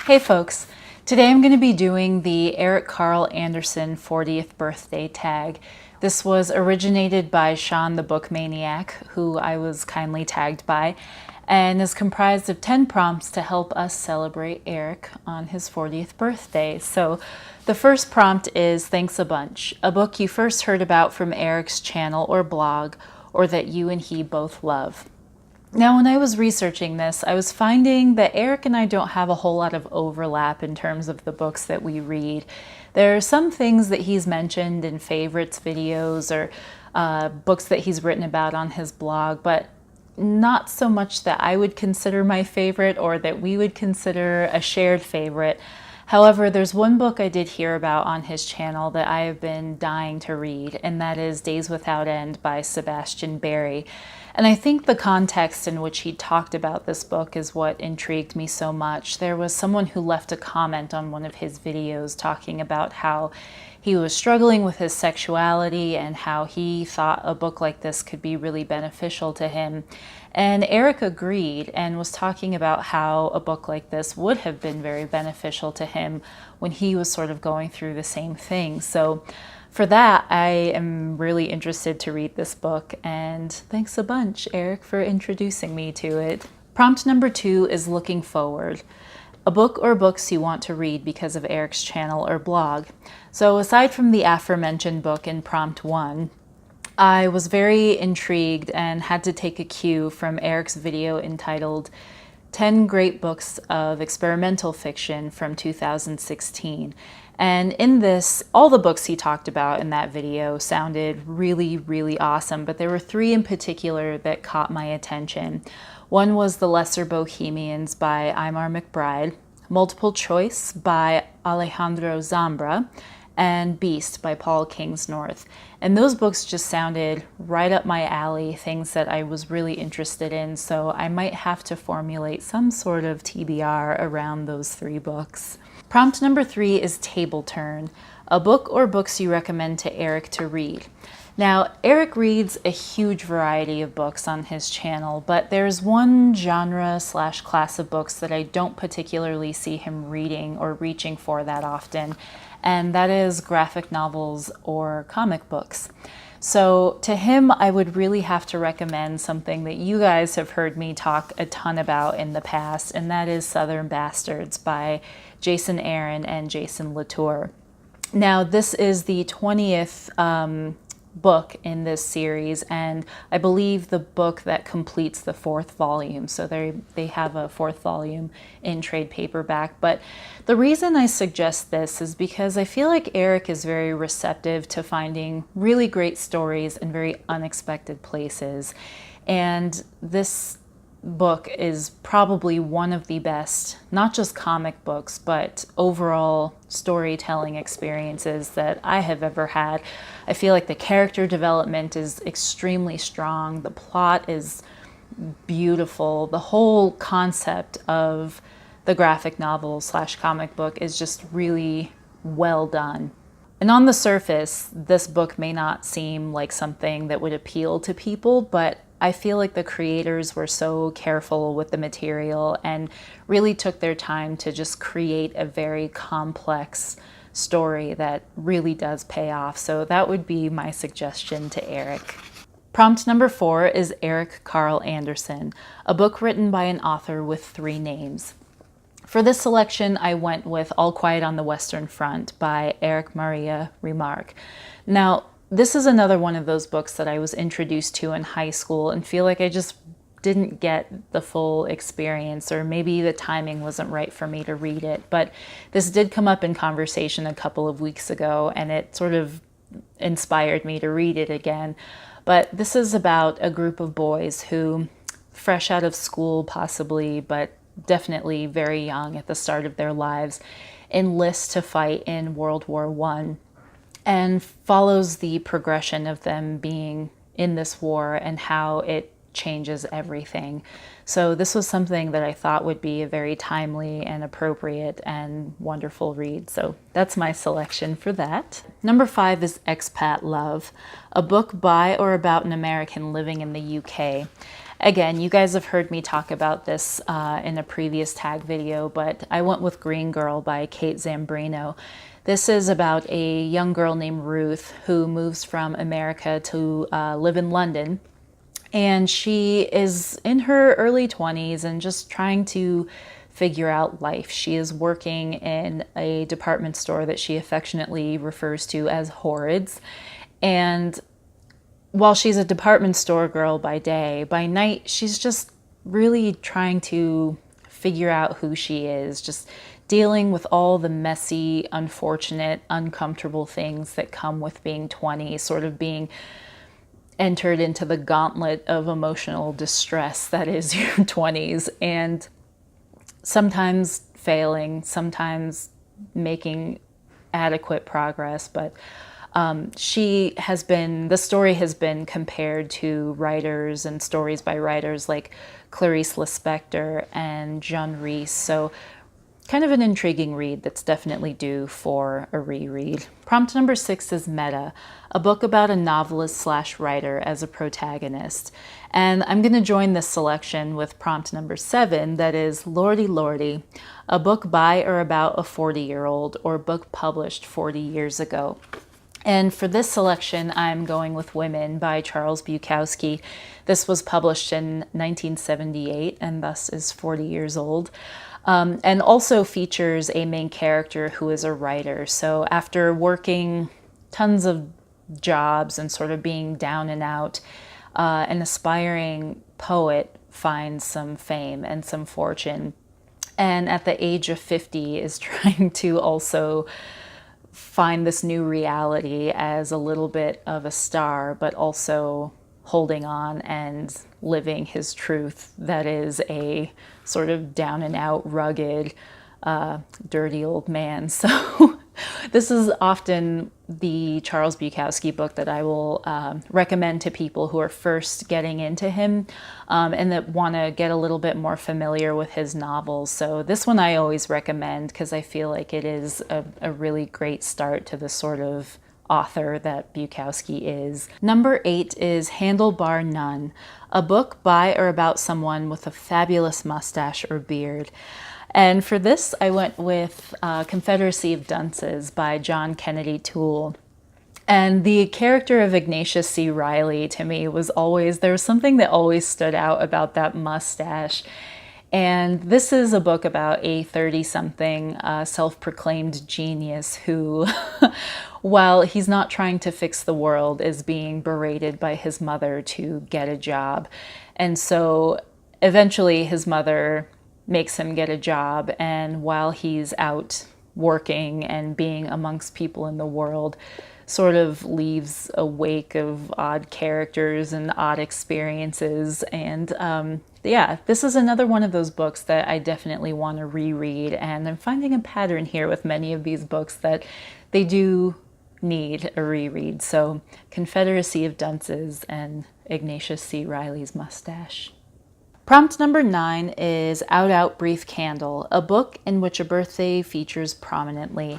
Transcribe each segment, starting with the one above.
Hey folks, today I'm going to be doing the Eric Karl Anderson 40th birthday tag. This was originated by Sean the Book Maniac, who I was kindly tagged by, and is comprised of 10 prompts to help us celebrate Eric on his 40th birthday. So the first prompt is Thanks a Bunch, a book you first heard about from Eric's channel or blog, or that you and he both love. Now, when I was researching this, I was finding that Eric and I don't have a whole lot of overlap in terms of the books that we read. There are some things that he's mentioned in favorites videos or books that he's written about on his blog, but not so much that I would consider my favorite or that we would consider a shared favorite. However, there's one book I did hear about on his channel that I have been dying to read, and that is Days Without End by Sebastian. And I think the context in which he talked about this book is what intrigued me so much. There was someone who left a comment on one of his videos talking about how he was struggling with his sexuality and how he thought a book like this could be really beneficial to him. And Eric agreed and was talking about how a book like this would have been very beneficial to him when he was sort of going through the same thing. So for that, I am really interested to read this book, and thanks a bunch, Eric, for introducing me to it. Prompt number 2 is Looking Forward, a book or books you want to read because of Eric's channel or blog. So aside from the aforementioned book in prompt 1, I was very intrigued and had to take a cue from Eric's video entitled 10 Great Books of Experimental Fiction from 2016. And in this, all the books he talked about in that video sounded really, really awesome, but there were 3 in particular that caught my attention. One was The Lesser Bohemians by Eimar McBride, Multiple Choice by Alejandro Zambra, and Beast by Paul Kingsnorth. And those books just sounded right up my alley, things that I was really interested in, so I might have to formulate some sort of TBR around those 3 books. Prompt number 3 is Table Turn, a book or books you recommend to Eric to read. Now, Eric reads a huge variety of books on his channel, but there's one genre/class of books that I don't particularly see him reading or reaching for that often, and that is graphic novels or comic books. So to him, I would really have to recommend something that you guys have heard me talk a ton about in the past, and that is Southern Bastards by Jason Aaron and Jason Latour. Now, this is the 20th book in this series, and I believe the book that completes the 4th volume. So they have a 4th volume in trade paperback. But the reason I suggest this is because I feel like Eric is very receptive to finding really great stories in very unexpected places. And this book is probably one of the best, not just comic books, but overall storytelling experiences that I have ever had. I feel like the character development is extremely strong. The plot is beautiful. The whole concept of the graphic novel/comic book is just really well done. And on the surface, this book may not seem like something that would appeal to people, but I feel like the creators were so careful with the material and really took their time to just create a very complex story that really does pay off. So that would be my suggestion to Eric. Prompt number 4 is Eric Karl Anderson, a book written by an author with 3 names. For this selection, I went with All Quiet on the Western Front by Erich Maria Remarque. Now, this is another one of those books that I was introduced to in high school and feel like I just didn't get the full experience, or maybe the timing wasn't right for me to read it. But this did come up in conversation a couple of weeks ago, and it sort of inspired me to read it again. But this is about a group of boys who, fresh out of school possibly, but definitely very young at the start of their lives, enlist to fight in World War I, and follows the progression of them being in this war and how it changes everything. So this was something that I thought would be a very timely and appropriate and wonderful read. So that's my selection for that. Number 5 is Expat Love, a book by or about an American living in the UK. Again, you guys have heard me talk about this in a previous tag video, but I went with Green Girl by Kate Zambreno. This is about a young girl named Ruth who moves from America to live in London. And she is in her early 20s and just trying to figure out life. She is working in a department store that she affectionately refers to as Horrids. And while she's a department store girl by day, by night, she's just really trying to figure out who she is, just dealing with all the messy, unfortunate, uncomfortable things that come with being 20, sort of being entered into the gauntlet of emotional distress that is your 20s, and sometimes failing, sometimes making adequate progress, but the story has been compared to writers and stories by writers like Clarice Lispector and John Reese. So kind of an intriguing read that's definitely due for a reread. Prompt number 6 is Meta, a book about a novelist slash writer as a protagonist. And I'm going to join this selection with prompt number 7, that is Lordy Lordy, a book by or about a 40-year-old or book published 40 years ago. And for this selection, I'm going with Women by Charles Bukowski. This was published in 1978 and thus is 40 years old. And also features a main character who is a writer. So after working tons of jobs and sort of being down and out, an aspiring poet finds some fame and some fortune. And at the age of 50 is trying to also find this new reality as a little bit of a star, but also holding on and living his truth that is a sort of down and out, rugged, dirty old man. So this is often the Charles Bukowski book that I will recommend to people who are first getting into him and that want to get a little bit more familiar with his novels. So this one I always recommend because I feel like it is a really great start to the sort of author that Bukowski is. Number 8 is Handlebar Nun, a book by or about someone with a fabulous mustache or beard. And for this, I went with Confederacy of Dunces by John Kennedy Toole. And the character of Ignatius C. Reilly to me was there was something that always stood out about that mustache. And this is a book about a 30-something self-proclaimed genius who, while he's not trying to fix the world, is being berated by his mother to get a job. And so eventually his mother makes him get a job, and while he's out working and being amongst people in the world, sort of leaves a wake of odd characters and odd experiences. And yeah, this is another one of those books that I definitely want to reread, and I'm finding a pattern here with many of these books that they do need a reread. So Confederacy of Dunces and Ignatius C. Reilly's mustache. Prompt number 9 is Out Out Brief Candle, a book in which a birthday features prominently.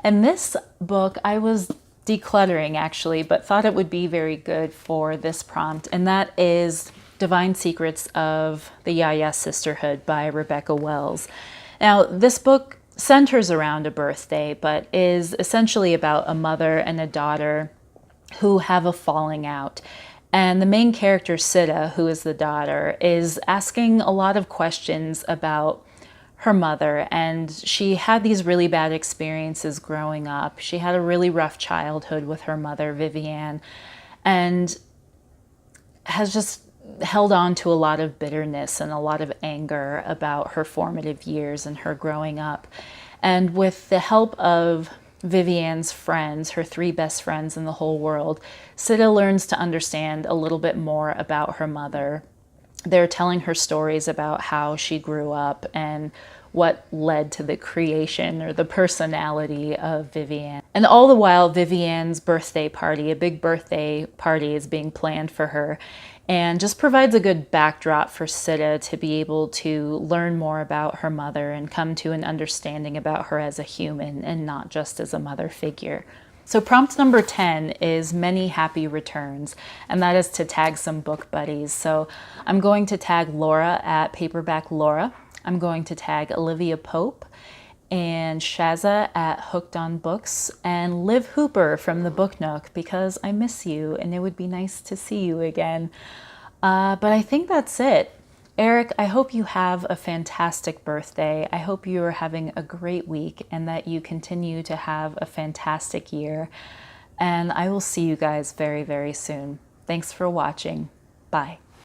And this book I was decluttering actually, but thought it would be very good for this prompt, and that is Divine Secrets of the Yaya Sisterhood by Rebecca Wells. Now, this book centers around a birthday, but is essentially about a mother and a daughter who have a falling out. And the main character, Sita, who is the daughter, is asking a lot of questions about her mother. And she had these really bad experiences growing up. She had a really rough childhood with her mother, Vivienne, and has just held on to a lot of bitterness and a lot of anger about her formative years and her growing up. And with the help of Vivienne's friends, her 3 best friends in the whole world, Sita learns to understand a little bit more about her mother. They're telling her stories about how she grew up and what led to the creation or the personality of Vivienne. And all the while, Vivienne's birthday party, a big birthday party, is being planned for her, and just provides a good backdrop for Sita to be able to learn more about her mother and come to an understanding about her as a human and not just as a mother figure. So prompt number 10 is many happy returns, and that is to tag some book buddies. So I'm going to tag Laura at Paperback Laura. I'm going to tag Olivia Pope and Shazza at Hooked on Books, and Liv Hooper from the Book Nook, because I miss you and it would be nice to see you again. But I think that's it. Eric, I hope you have a fantastic birthday. I hope you are having a great week and that you continue to have a fantastic year. And I will see you guys very, very soon. Thanks for watching. Bye.